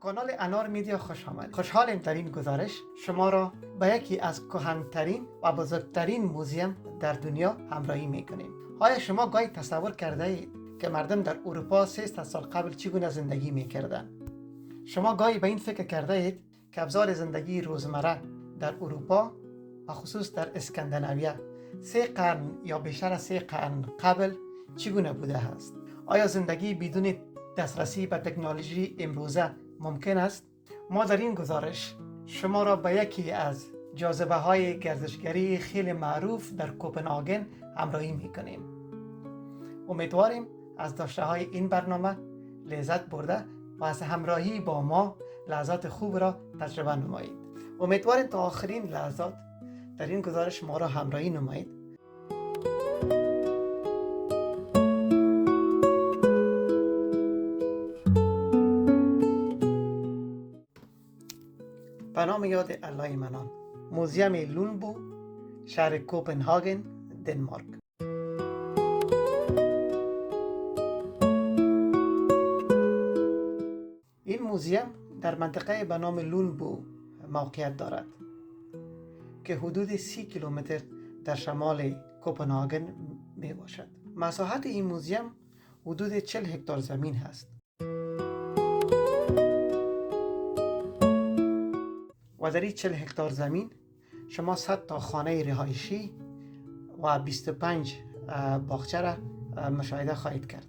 کانال انار میدیا خوش آمدید. خوشحالیم در این گزارش شما را به یکی از کهن‌ترین و بزرگترین موزیم در دنیا همراهی میکنیم. آیا شما گاهی تصور کرده اید که مردم در اروپا 300 سال قبل چگونه زندگی میکردند؟ شما گاهی به این فکر کرده اید که ابزار زندگی روزمره در اروپا و خصوص در اسکاندیناویا 3 قرن یا بیشتر از 3 قرن قبل چگونه بوده است؟ آیا زندگی بدون دسترسی به تکنولوژی امروزه ممکن است؟ ما در این گزارش شما را به یکی از جاذبه‌های گردشگری خیلی معروف در کوپنهاگن همراهی می‌کنیم. امیدواریم از داشته‌های این برنامه لذت برده و از همراهی با ما لحظات خوب را تجربه نمایید. امیدواریم تا آخرین لحظات در این گزارش ما را همراهی نمایید. به نام یاد الله منان، موزیم لونبو، شهر کوپنهاگن، دنمارک. این موزیم در منطقه به نام لونبو موقعیت دارد که حدود 30 کیلومتر در شمال کوپنهاگن می باشد. مساحت این موزیم حدود 40 هکتار زمین هست و در این 40 هکتار زمین شما 100 تا خانه رهایشی و 25 باغچه را مشاهده خواهید کرد.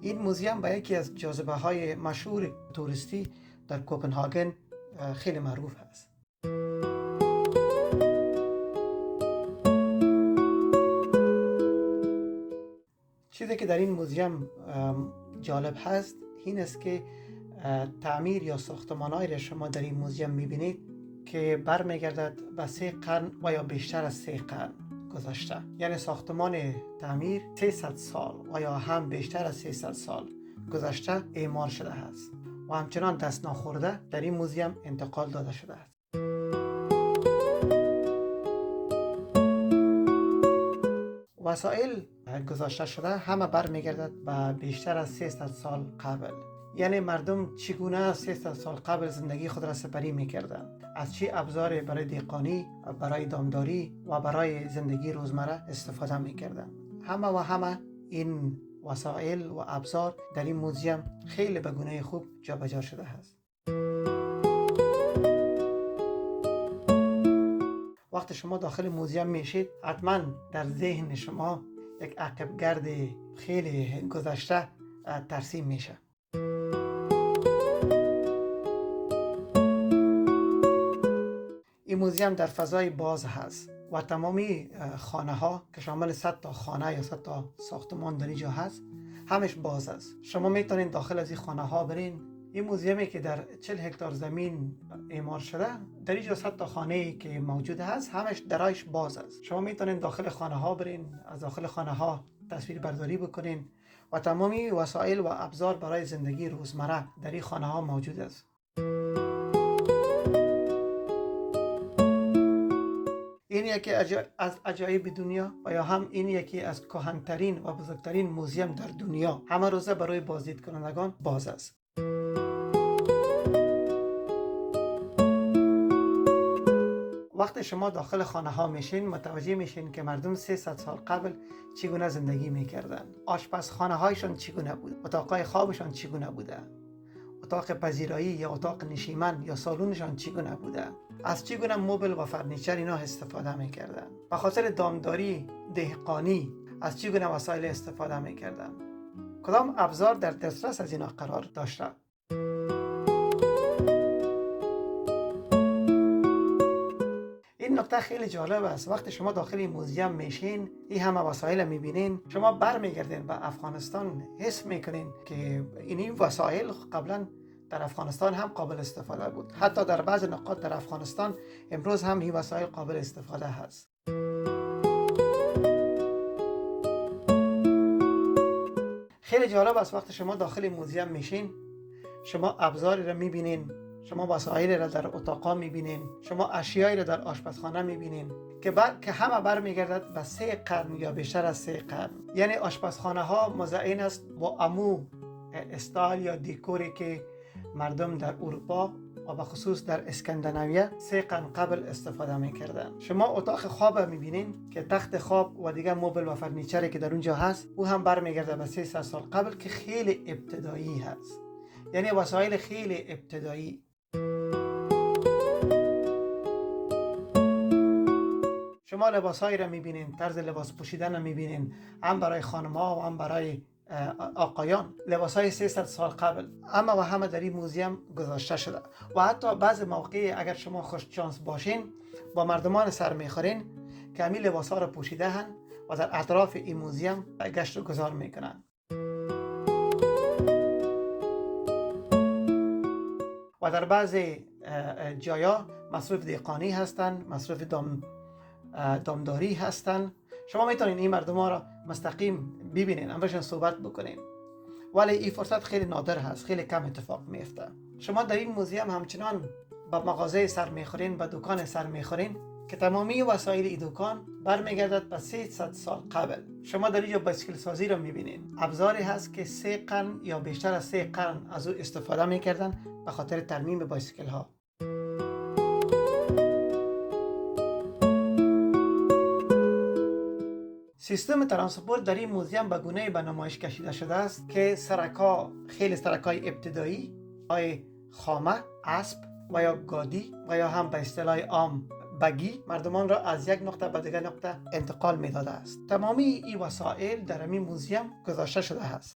این موزیم به یکی از جاذبه‌های مشهور توریستی در کوپنهاگن خیلی معروف است. چیزی که در این موزیم جالب هست این است که تعمیر یا ساختمان‌هایی را شما در این موزیم می‌بینید که برمیگردد به 3 قرن و یا بیشتر از 3 قرن گذشته. یعنی ساختمان تعمیر 300 سال و یا هم بیشتر از 300 سال گذشته اعمار شده است و همچنان دست ناخورده در این موزیم انتقال داده شده است. وسایل گذاشته شده همه برمیگردد به بیشتر از 300 سال قبل. یعنی مردم چگونه 300 سال قبل زندگی خود را سپری میکردند، از چه ابزار برای دهقانی، برای دامداری و برای زندگی روزمره استفاده میکردند. همه این وسایل و ابزار در این موزیم خیلی به گونه خوب جابجا شده است. وقتی شما داخل موزیم میشید حتما در ذهن شما یک عقبگرد خیلی گذشته ترسیم میشه. این موزیم در فضای باز هست و تمامی خانه ها که شامل 100 تا خانه یا 100 تا ساختمان در اینجا هست همش باز است. شما میتونید داخل از این خانه ها برین. این موزیمی که در 40 هکتار زمین اعمار شده، در اینجا 100 تا خانه‌ای که موجود هست همش درایش باز است. شما میتونید داخل خانه ها برین، از داخل خانه ها تصویر برداری بکنین و تمامی وسایل و ابزار برای زندگی روزمره در این خانه ها موجود است. این یکی از عجایب دنیا و یا هم این یکی از کهن‌ترین و بزرگترین موزیم در دنیا همه روزه برای بازدید کنندگان باز است. وقتی شما داخل خانه ها میشین متوجه میشین که مردم 300 سال قبل چگونه زندگی میکردن. آشپزخانه هایشان چگونه بود، اتاقای خوابشان چگونه بوده، اتاق پذیرایی یا اتاق نشیمن یا سالونشان چگونه بوده، از چگونه مبل و فرنیچر اینا استفاده میکردن. به خاطر دامداری دهقانی از چگونه وسایل استفاده میکردن، کدام ابزار در دسترس از اینا قرار داشته. این نکته خیلی جالب است. وقتی شما داخل این موزیم میشین این همه وسایل میبینین، شما برمیگردین به افغانستان، حس میکنین که این وسایل قبلا در افغانستان هم قابل استفاده بود. حتی در بعض نقاط در افغانستان امروز هم این وسایل قابل استفاده هست. خیلی جالب است. وقتی شما داخل موزیم میشین شما ابزاری را میبینین شما وسایل را در اتاقا میبینین، شما اشیایی را در آشپزخانه میبینین که همه برمیگردد به 3 قرن یا بیشتر از 3 قرن. یعنی آشپزخانه ها مزین است با امو استایل یا دیکوری که مردم در اروپا و به خصوص در اسکاندیناویه 3 قرن قبل استفاده میکردن. شما اتاق خواب میبینین که تخت خواب و دیگه مبل و فرنیچری که در اونجا هست او هم برمیگرده به 300 سال قبل که خیلی ابتدایی هست، یعنی وسایل خیلی ابتدایی. شما لباسهایی را میبینین، طرز لباس پوشیدن را میبینین، هم برای خانم‌ها و هم برای آقایان، لباسهای 300 سال قبل، اما و همه در این موزیم گذاشته شده. و حتی بعض مواقع اگر شما خوش شانس باشین با مردمان سر میخورین که همین لباسها را پوشیده هن و در اطراف این موزیم گشت و گذار میکنن. و در بعضی جایا مصروف دیقانی هستن، مصروف دامداری هستن. شما میتونین این مردم ها را مستقیم ببینین، امروزشون صحبت بکنین، ولی این فرصت خیلی نادر هست، خیلی کم اتفاق میفته. شما در این موزیم همچنان به مغازه سر میخورین، به دکان سر میخورین که تمامی وسایل این دکان برمیگردد به 300 سال قبل. شما در اینجا بایسکل سازی را میبینین، ابزاری هست که 3 قرن یا بیشتر از 3 قرن از او استفاده میکردن به خاطر ترمیم بایسکل ها. سیستم ترانسپورت در این موزیم به گونه‌ای به نمایش کشیده شده است که سرک‌ها خیلی سرک‌های ابتدایی، های خامه، اسب و یا گادی و یا هم به اصطلاح عام بگی مردمان را از یک نقطه به دیگر نقطه انتقال می‌داده است. تمامی این وسایل در این موزیم گذاشته شده است.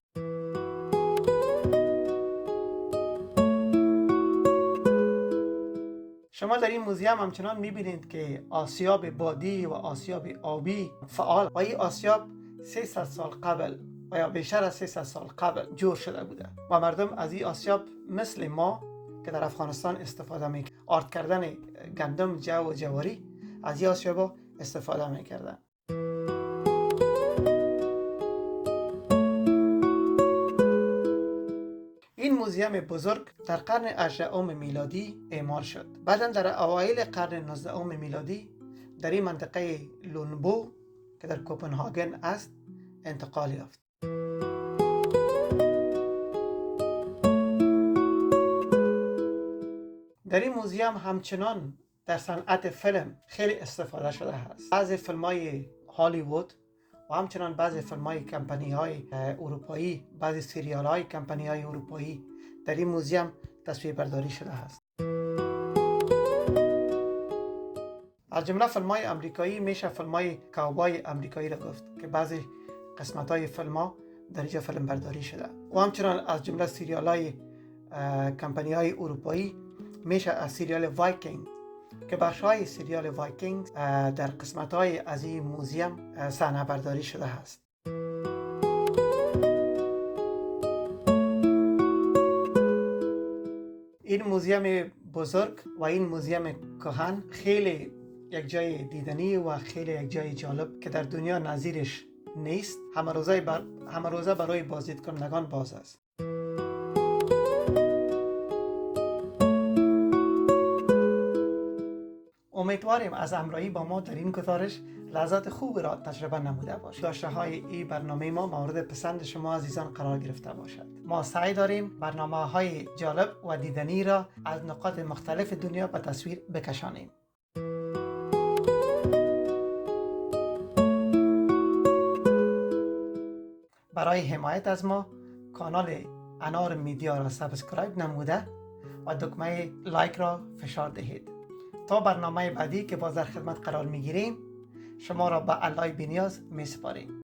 شما در این موزیم همچنان می‌بینید که آسیاب بادی و آسیاب آبی فعال و این آسیاب 300 سال قبل و یا بیشتر از 300 سال قبل جور شده بوده و مردم از این آسیاب مثل ما که در افغانستان استفاده می‌کردن، آرد کردن گندم، جو و جواری، از این آسیاب استفاده می‌کردن. این موزیم بزرگ در قرن 18 میلادی اعمال شد. بعداً در اوایل قرن 19 میلادی در این منطقه لونبو که در کوپنهاگن است انتقال یافت. در این موزیم همچنان در صنعت فیلم خیلی استفاده شده است. بعضی فیلم‌های هالیوود و همچنان بعضی فیلم‌های کمپانی‌های اروپایی، بعضی سریال‌های کمپانی‌های اروپایی در این موزیم تصویربرداری شده است. از جمله فیلم‌های آمریکایی میشه فیلم‌های کاوبای آمریکایی را گفت که بعضی قسمت‌های فیلم‌ها در اینجا فیلم برداری شده. و همچنان از جمله سریال‌های کمپانی‌های اروپایی میشه از سریال وایکینگ که بخش‌های سریال وایکینگ در قسمت‌های از این موزیم صحنه برداری شده است. این موزیم بزرگ و این موزیم کهن خیلی یک جای دیدنی و خیلی یک جای جالب که در دنیا نظیرش نیست. همه روزه برای بازدید کنندگان باز است. امیدواریم از همراهی با ما در این گزارش لحظات خوب را تجربه نموده باشید. داشته های این برنامه ما مورد پسند شما عزیزان قرار گرفته باشد. ما سعی داریم برنامه های جالب و دیدنی را از نقاط مختلف دنیا به تصویر بکشانیم. برای حمایت از ما کانال انار میدیا را سابسکرایب نموده و دکمه لایک را فشار دهید. تا برنامه بعدی که باز در خدمت قرار میگیریم شما را به الله بی‌نیاز میسپاریم.